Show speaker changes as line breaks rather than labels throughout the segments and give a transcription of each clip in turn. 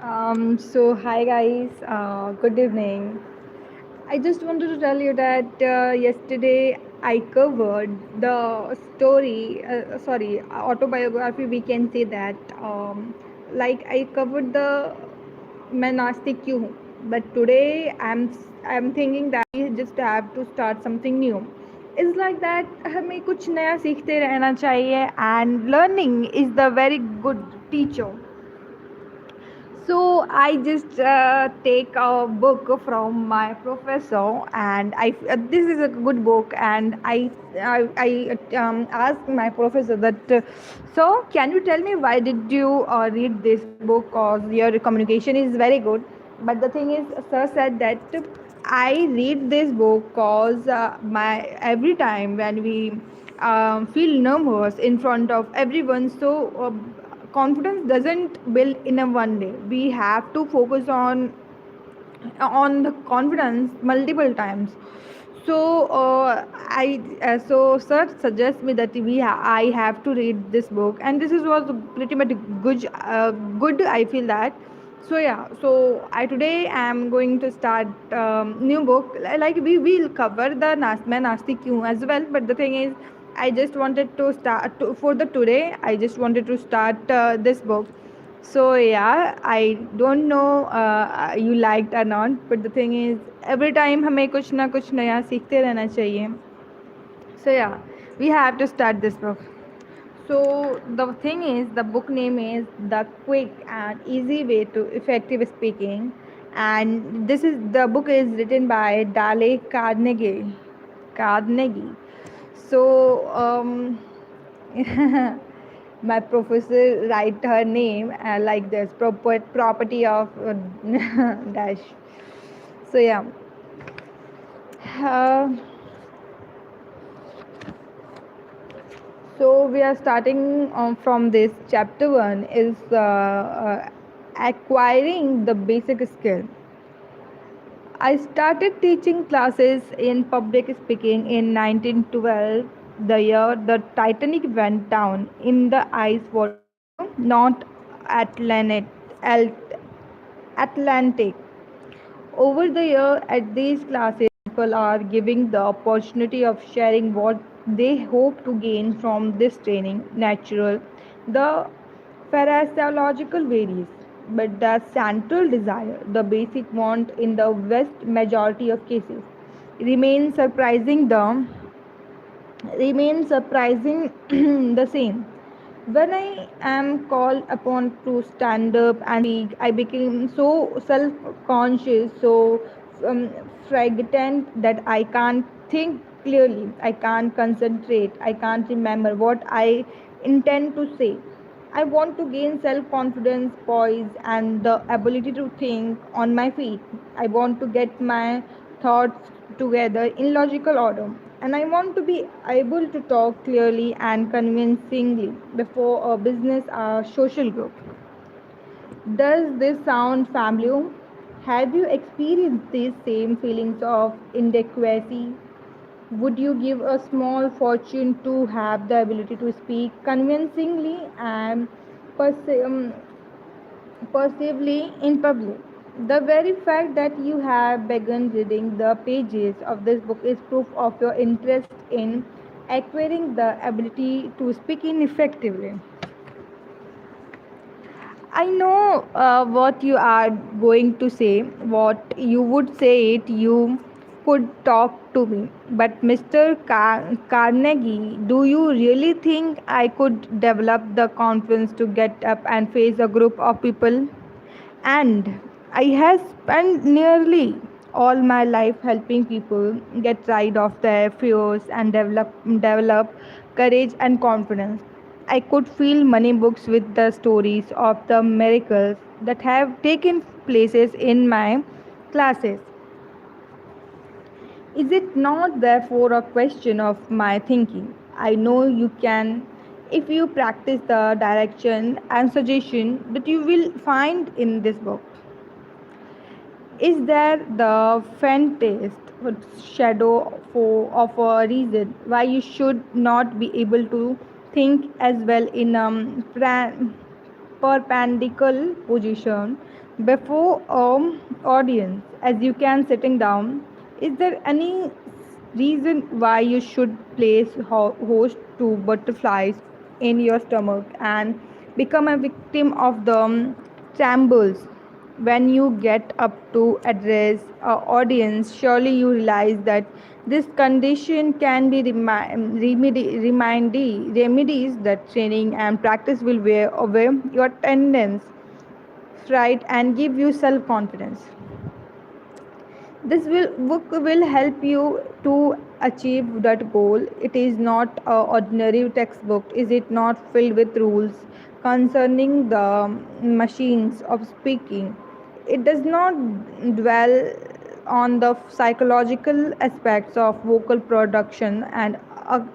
Hi guys, good evening. I just wanted to tell you that yesterday I covered the autobiography. We can say that, like I covered the मैं नास्तिक क्यों हूँ. But today I'm thinking that we just have to start something new. It's like that हमें कुछ नया सीखते रहना चाहिए, and learning is the very good teacher. So I just take a book from my professor, and this is a good book, and I asked my professor that, so can you tell me why did you read this book? Cause your communication is very good. But the thing is, sir said that I read this book cause my every time when we feel nervous in front of everyone, so confidence doesn't build in a one day. We have to focus on the confidence multiple times. So so sir suggests me that I have to read this book, and this is was pretty much good. I feel that. So yeah, so I today am going to start new book. Like we will cover the मैं नास्तिक क्यों as well, but the thing is, I just wanted to start for the today. I just wanted to start this book. So yeah, I don't know you liked or not, but the thing is, every time हमें कुछ ना कुछ नया सीखते रहना चाहिए. So yeah, we have to start this book. So the thing is, the book name is The Quick and Easy Way to Effective Speaking, and this is the book is written by Dale Carnegie. Carnegie. So my professor write her name like this property of dash. So yeah. Uh, So we are starting from this chapter one is acquiring the basic skill. I started teaching classes in public speaking in 1912, the year the Titanic went down in the ice water, not Atlantic. Atlantic. Over the year at these classes, people are giving the opportunity of sharing what they hope to gain from this training. Natural, the physiological varies, but the central desire, the basic want in the vast majority of cases, remains surprising the same. When I am called upon to stand up and speak, I became so self conscious, so um, frightened that I can't think clearly, I can't concentrate, I can't remember what I intend to say. I want to gain self confidence, poise, and the ability to think on my feet. I want to get my thoughts together in logical order. And I want to be able to talk clearly and convincingly before a business or social group. Does this sound familiar? Have you experienced these same feelings of inadequacy? Would you give a small fortune to have the ability to speak convincingly and perce- um, perceivably in public? The very fact that you have begun reading the pages of this book is proof of your interest in acquiring the ability to speak in effectively. I know what you are going to say, what you would say it, you could talk to me. But Mr. Carnegie, do you really think I could develop the confidence to get up and face a group of people? And I have spent nearly all my life helping people get rid of their fears and develop courage and confidence. I could fill many books with the stories of the miracles that have taken places in my classes. Is it not therefore a question of my thinking? I know you can if you practice the direction and suggestion that you will find in this book. Is there the faintest shadow of a reason why you should not be able to think as well in a perpendicular position? before audience as you can sitting down. Is there any reason why you should place host to butterflies in your stomach and become a victim of the trembles when you get up to address a audience? Surely you realize that this condition can be remedies that training and practice will wear away your tendons, right, and give you self confidence. This book will help you to achieve that goal. It is not a ordinary textbook, is it not, filled with rules concerning the machines of speaking. It does not dwell on the psychological aspects of vocal production and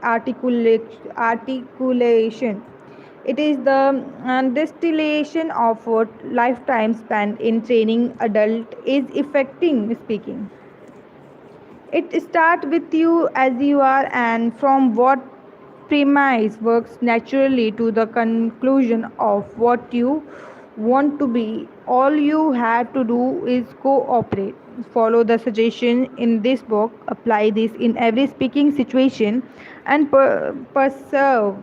articulation. It is the distillation of what lifetime spent in training adult is affecting speaking. It starts with you as you are, and from what premise works naturally to the conclusion of what you want to be. All you have to do is cooperate. Follow the suggestion in this book, apply this in every speaking situation, and persevere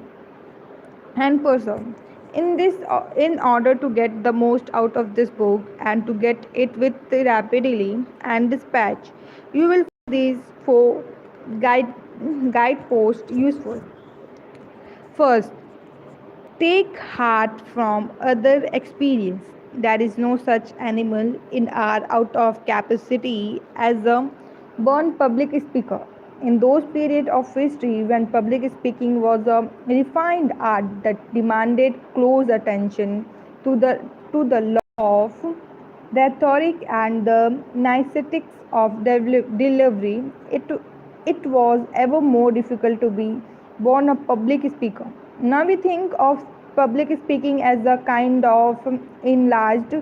in this in order to get the most out of this book and to get it with rapidly and dispatch. You will find these four guide guideposts useful. First, take heart from other experience. There is no such animal in our out of capacity as a born public speaker. In those periods of history when public speaking was a refined art that demanded close attention to the law of rhetoric and the nicetics of delivery, it was ever more difficult to be born a public speaker. Now we think of public speaking as a kind of enlarged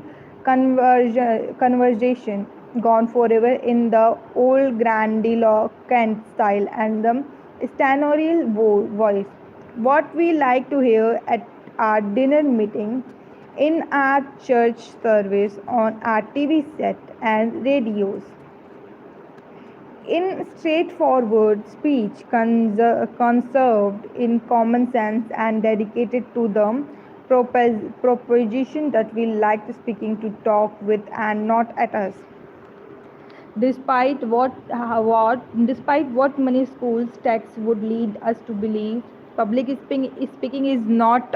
conversation gone forever in the old grandiloquent style and the stentorial voice. What we like to hear at our dinner meeting, in our church service, on our TV set and radios. In straightforward speech, conserved in common sense and dedicated to the proposition that we liked speaking to talk with and not at us. Despite what many schools texts would lead us to believe, public speaking is not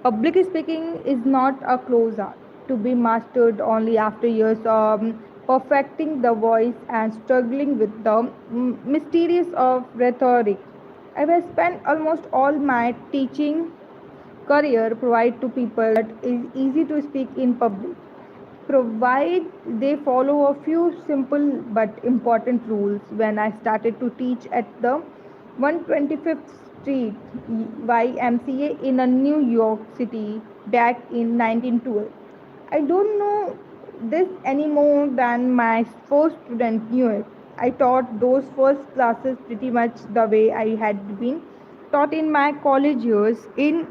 Public speaking is not a close art to be mastered only after years of perfecting the voice and struggling with the mysterious of rhetoric. I have spent almost all my teaching career provide to people that is easy to speak in public, provide they follow a few simple but important rules. When I started to teach at the 125th Street YMCA in a New York City back in 1912. I don't know this any more than my first student knew it. I taught those first classes pretty much the way I had been taught in my college years in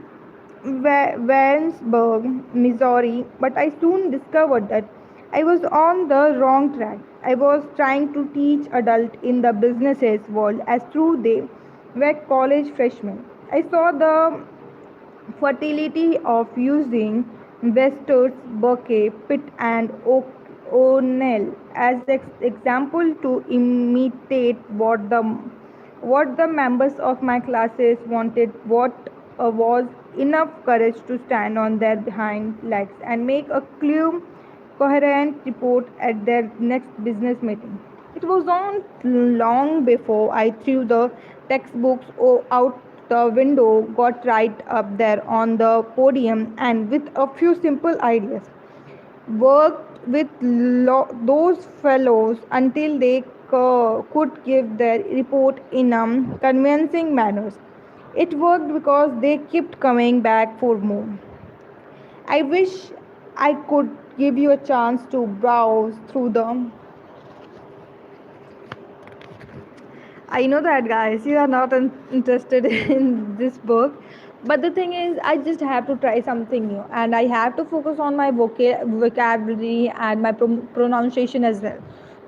Warrensburg, Missouri, but I soon discovered that I was on the wrong track. I was trying to teach adults in the businesses world as through they were college freshmen. I saw the fertility of using Webster's, Burke, Pitt, and O'Neill as example to imitate what the members of my classes wanted. What was enough courage to stand on their hind legs and make a clear, coherent report at their next business meeting. It was on long before I threw the textbooks out the window, got right up there on the podium, and with a few simple ideas, worked with those fellows until they could give their report in convincing manners. It worked because they kept coming back for more. I wish I could give you a chance to browse through them. I know that, guys, you are not interested in this book, But the thing is, I just have to try something new, and I have to focus on my vocabulary and my pronunciation as well.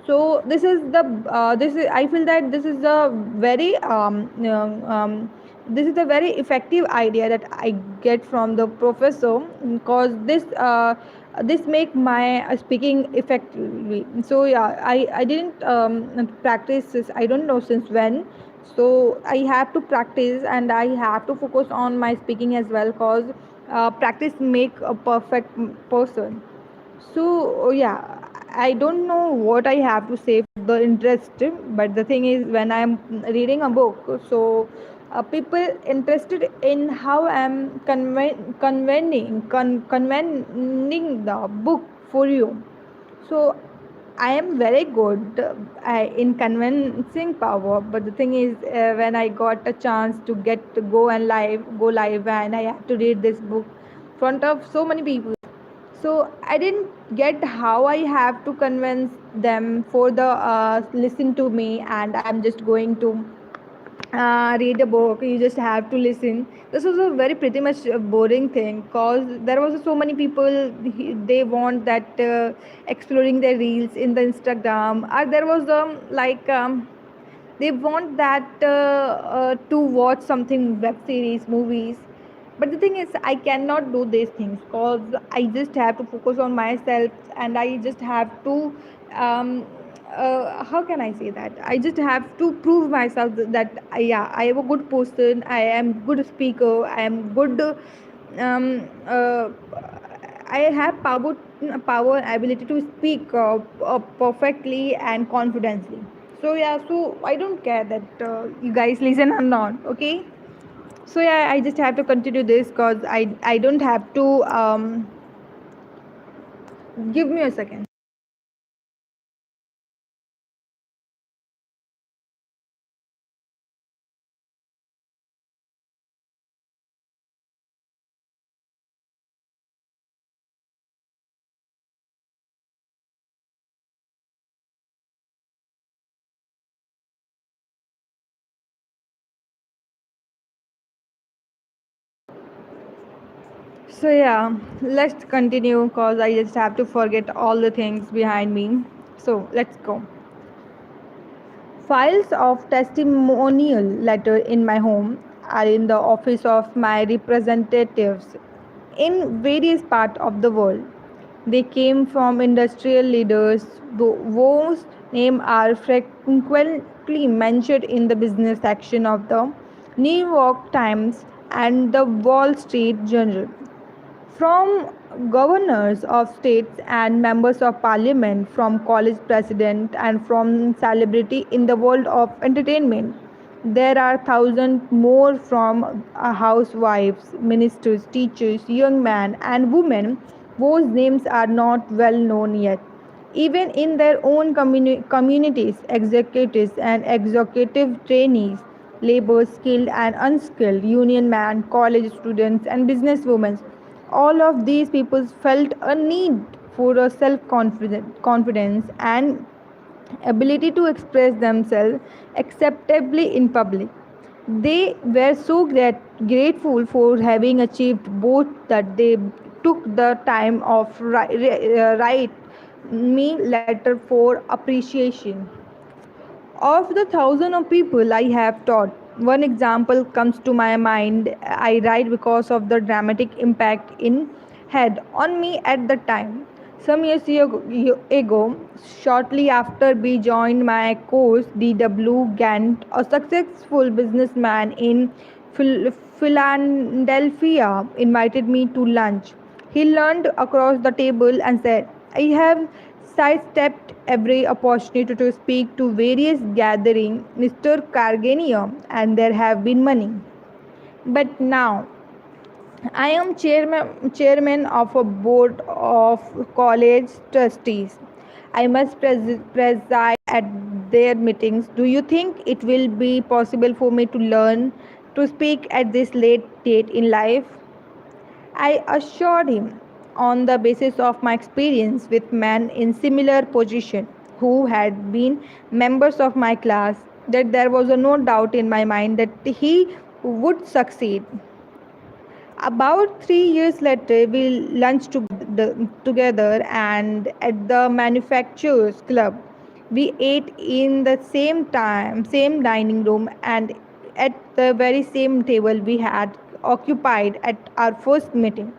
So this is, I feel that this is the very this is a very effective idea that I get from the professor, because this make my speaking effectively. So yeah, I didn't practice this, I don't know since when. So I have to practice, and I have to focus on my speaking as well, because practice make a perfect person. So yeah, I don't know what I have to say for the interest, but the thing is, when I'm reading a book, so people interested in how I'm conveying the book for you. So I am very good in convincing power, but the thing is, when I got a chance to get to go live, and I have to read this book in front of so many people. So I didn't get how I have to convince them for the listen to me, and I'm just going to read a book. You just have to listen. This was a very pretty much boring thing, because there was so many people, they want that exploring their reels in the Instagram, or there was they want that to watch something, web series, movies. But the thing is, I cannot do these things, because I just have to focus on myself, and I just have to um, how can I say that, I just have to prove myself that yeah, I am a good person, I am good speaker, I am good I have power ability to speak perfectly and confidently. So yeah, so I don't care that you guys listen or not. Okay. So yeah, I just have to continue this, because I don't have to give me a second. So yeah, let's continue, because I just have to forget all the things behind me. So let's go. Files of testimonial letter in my home are in the office of my representatives in various parts of the world. They came from industrial leaders whose names are frequently mentioned in the business section of the New York Times and the Wall Street Journal. From governors of states and members of parliament, from college presidents, and from celebrity in the world of entertainment. There are thousands more from housewives, ministers, teachers, young men, and women whose names are not well known yet. Even in their own communities, executives and executive trainees, labor, skilled and unskilled, union men, college students, and businesswomen, all of these people felt a need for a self confidence and ability to express themselves acceptably in public. They were so grateful for having achieved both that they took the time of write me letter for appreciation. Of the thousand of people I have taught, one example comes to my mind. I write because of the dramatic impact it had on me at the time. Some years ago, shortly after we joined my course, D.W. Gant, a successful businessman in Philadelphia, invited me to lunch. He leaned across the table and said, I have sidestepped every opportunity to speak to various gatherings, Mr. Carnegie, and there have been many. But now I am chairman of a board of college trustees. I must preside at their meetings. Do you think it will be possible for me to learn to speak at this late date in life? I assured him, on the basis of my experience with men in similar position who had been members of my class, that there was no doubt in my mind that he would succeed. About 3 years later, we lunched together and at the manufacturers club. We ate in the same dining room, and at the very same table we had occupied at our first meeting.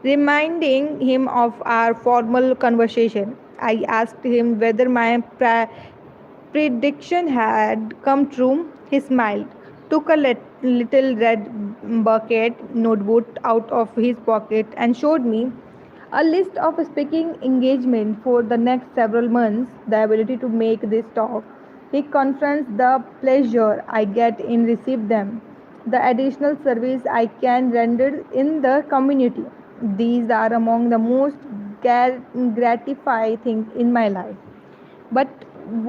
Reminding him of our formal conversation, I asked him whether my prediction had come true. He smiled, took a little red bucket notebook out of his pocket, and showed me a list of speaking engagement for the next several months. The ability to make this talk, he confronts the pleasure I get in receive them, the additional service I can render in the community. These are among the most gratifying things in my life. But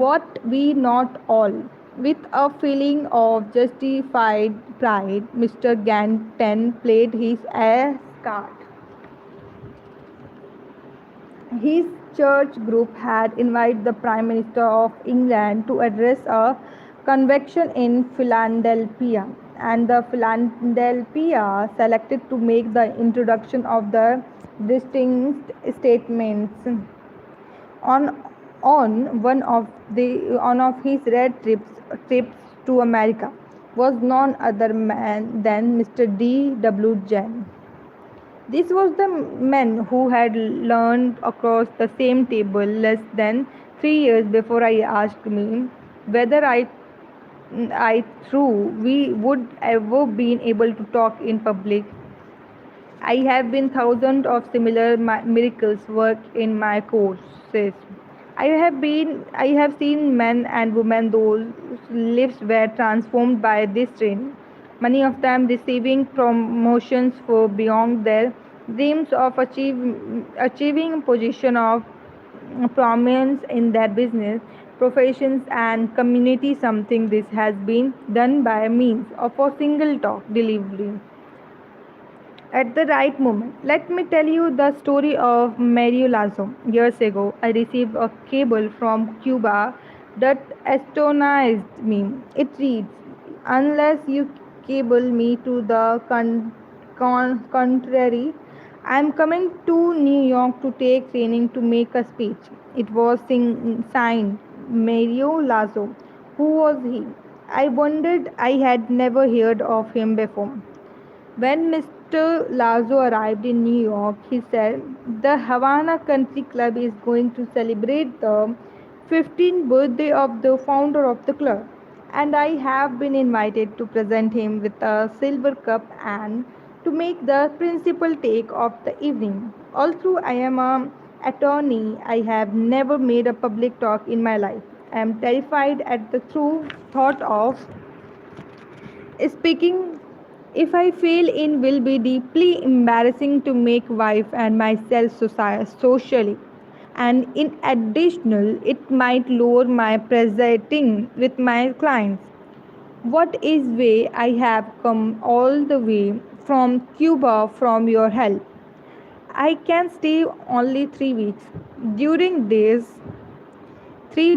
what we not all, with a feeling of justified pride, Mr. Ganton played his ass card. His church group had invited the Prime Minister of England to address a convention in Philadelphia, and the Philadelphia selected to make the introduction of the distinct statements. On one of his rare trips to America was none other man than Mr. D.W. Jen. This was the man who had learned across the same table less than 3 years before I asked me whether I through we would ever been able to talk in public. I have been thousands of similar miracles work in my courses. I have seen men and women whose lives were transformed by this train. Many of them receiving promotions for beyond their dreams of achieving a position of prominence in their business, professions, and community. Something this has been done by means of a single talk delivery at the right moment. Let me tell you the story of Mario Lazo. Years ago, I received a cable from Cuba that astonished me. It reads, "Unless you cable me to the contrary, I am coming to New York to take training to make a speech." It was signed Mario Lazo. Who was he? I wondered. I had never heard of him before. When Mr. Lazo arrived in New York, he said, "The Havana Country Club is going to celebrate the 15th birthday of the founder of the club, and I have been invited to present him with a silver cup and to make the principal take of the evening. Although I am an attorney, I have never made a public talk in my life. I am terrified at the thought of speaking. If I fail in will be deeply embarrassing to make wife and myself socially. And in additional, it might lower my presenting with my clients. What is way I have come all the way from Cuba from your help. I can stay only 3 weeks. During this 3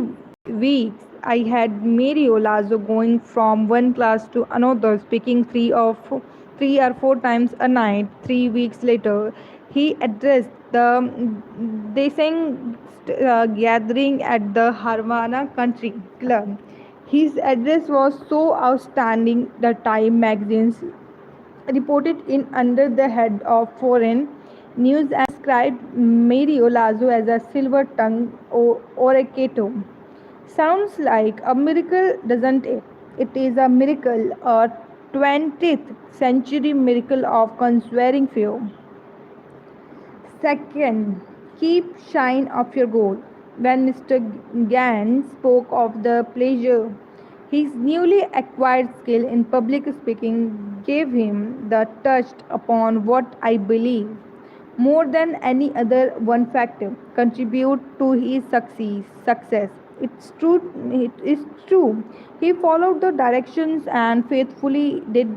weeks, I had Mario Lazo going from one class to another, speaking 3 or 4 times a night. 3 weeks later, he addressed the Desang gathering at the Havana Country Club. His address was so outstanding that Time magazines reported in under the head of foreign news and described Mario Lazo as a silver-tongued orator. Sounds like a miracle, doesn't it? It is a miracle, a 20th century miracle of conquering fear. Second, keep shine of your goal. When Mr. Gant spoke of the pleasure, his newly acquired skill in public speaking gave him the touch upon what I believe more than any other one factor contribute to his success. It is true. He followed the directions and faithfully did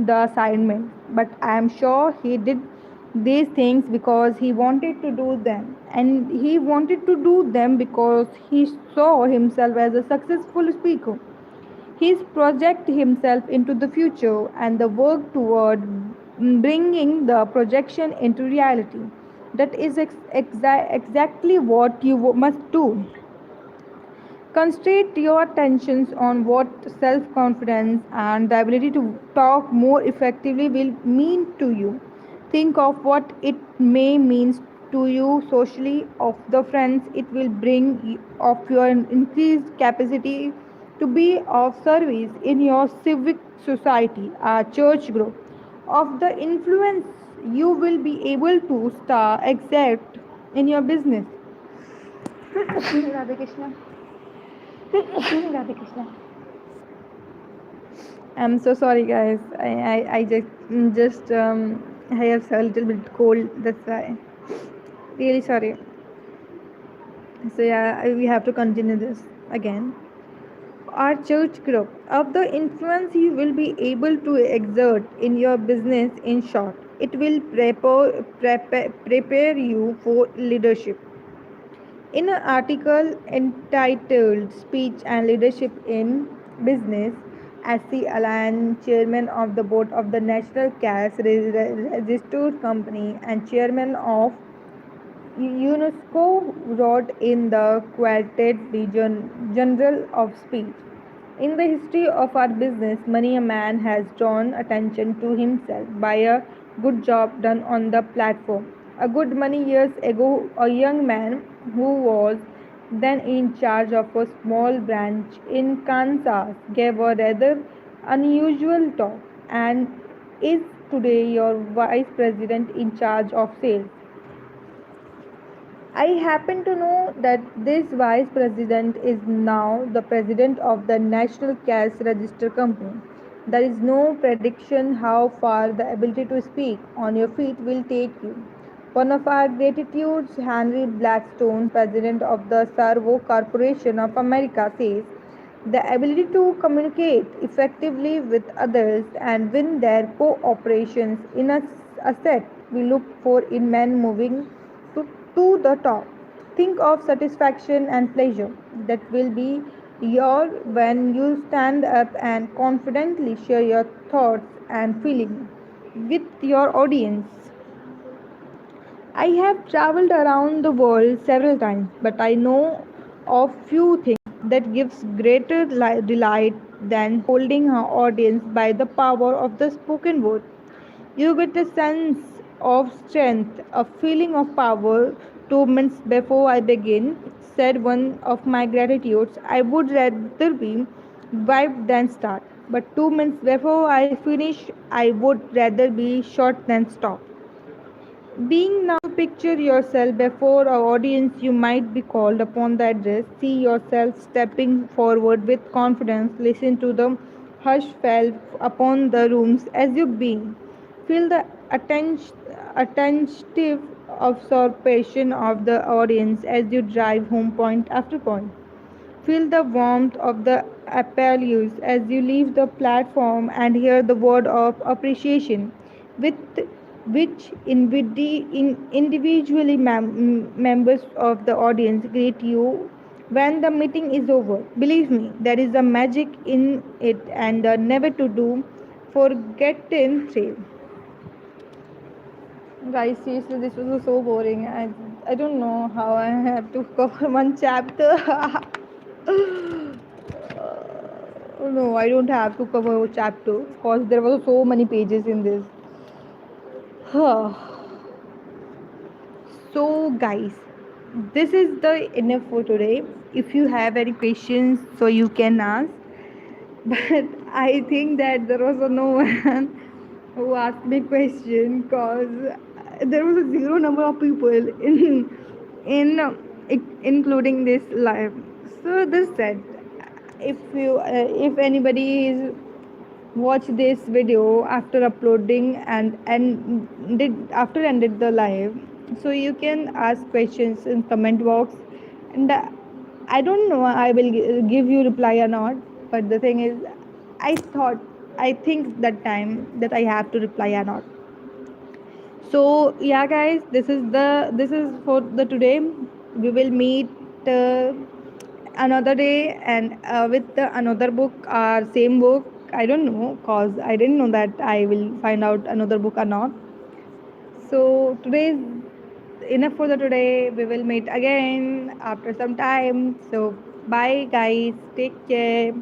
the assignment. But I am sure he did these things because he wanted to do them. And he wanted to do them because he saw himself as a successful speaker. He projected himself into the future and the work toward bringing the projection into reality. That is exactly what you must do. Concentrate your attentions on what self confidence and the ability to talk more effectively will mean to you. Think of what it may mean to you socially, of the friends it will bring, of your increased capacity to be of service in your civic society, a church group, of the influence you will be able to exert in your business. Radhe Krishna. Radhe Krishna. I'm so sorry, guys. I I have a little bit cold. That's why. Really sorry. So yeah, we have to continue this again. Our church group of the influence you will be able to exert in your business. In short, it will prepare you for leadership. In an article entitled Speech and Leadership in Business, S.C. Alan, chairman of the board of the National Cash Register Company and chairman of UNESCO, wrote in the Quartet Journal of Speech. In the history of our business, many a man has drawn attention to himself by a good job done on the platform. A good many years ago, a young man who was then in charge of a small branch in Kansas gave a rather unusual talk and is today your vice president in charge of sales. I happen to know that this vice president is now the president of the National Cash Register Company. There is no prediction how far the ability to speak on your feet will take you. One of our gratitudes, Henry Blackstone, president of the Servo Corporation of America, says the ability to communicate effectively with others and win their cooperations in a asset we look for in men moving to the top. Think of satisfaction and pleasure that will be your when you stand up and confidently share your thoughts and feelings with your audience. I have traveled around the world several times, but I know of few things that gives greater delight than holding an audience by the power of the spoken word. You get a sense of strength, a feeling of power. 2 minutes before I begin, said one of my gratitudes, I would rather be wiped than start. But 2 minutes before I finish, I would rather be short than stop. Being now picture yourself before an audience you might be called upon the address. See yourself stepping forward with confidence. Listen to the hush fell upon the rooms as you being. Feel the attentive absorption of the audience as you drive home point after point. Feel the warmth of the applause as you leave the platform and hear the word of appreciation with which individually members of the audience greet you when the meeting is over. Believe me, there is a magic in it and a never to do forgotten thrill. Guys, seriously, this was so boring. I don't know how I have to cover one chapter. Oh no, I don't have to cover a chapter because there were so many pages in this. So, guys, this is the enough for today. If you have any questions, so you can ask. But I think that there was no one who asked me question because there was a zero number of people in including this live. So this said, if anybody is watch this video after uploading and did after ended the live, so you can ask questions in comment box, and I don't know I will give you reply or not, but the thing is I think that time that I have to reply or not. So yeah, guys, this is for the today. We will meet another day and with the another book or same book. I don't know, cause I didn't know that I will find out another book or not. So today is enough for the today. We will meet again after some time. So bye guys. Take care.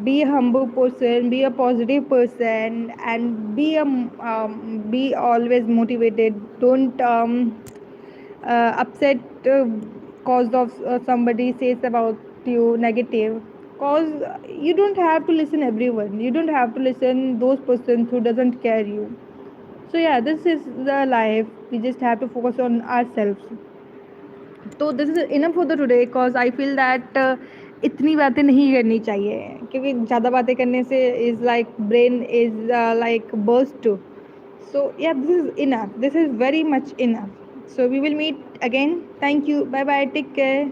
Be a humble person. Be a positive person, and be always motivated. Don't upset cause of somebody says about you negative, cause you don't have to listen everyone, you don't have to listen those persons who doesn't care you. So yeah, this is the life, we just have to focus on ourselves. तो this is enough for the today, because I feel that इतनी बातें नहीं करनी चाहिए, क्योंकि ज़्यादा बातें करने से is like brain is like burst. So yeah, this is enough. This is very much enough. So we will meet again. Thank you. Bye bye. Take care.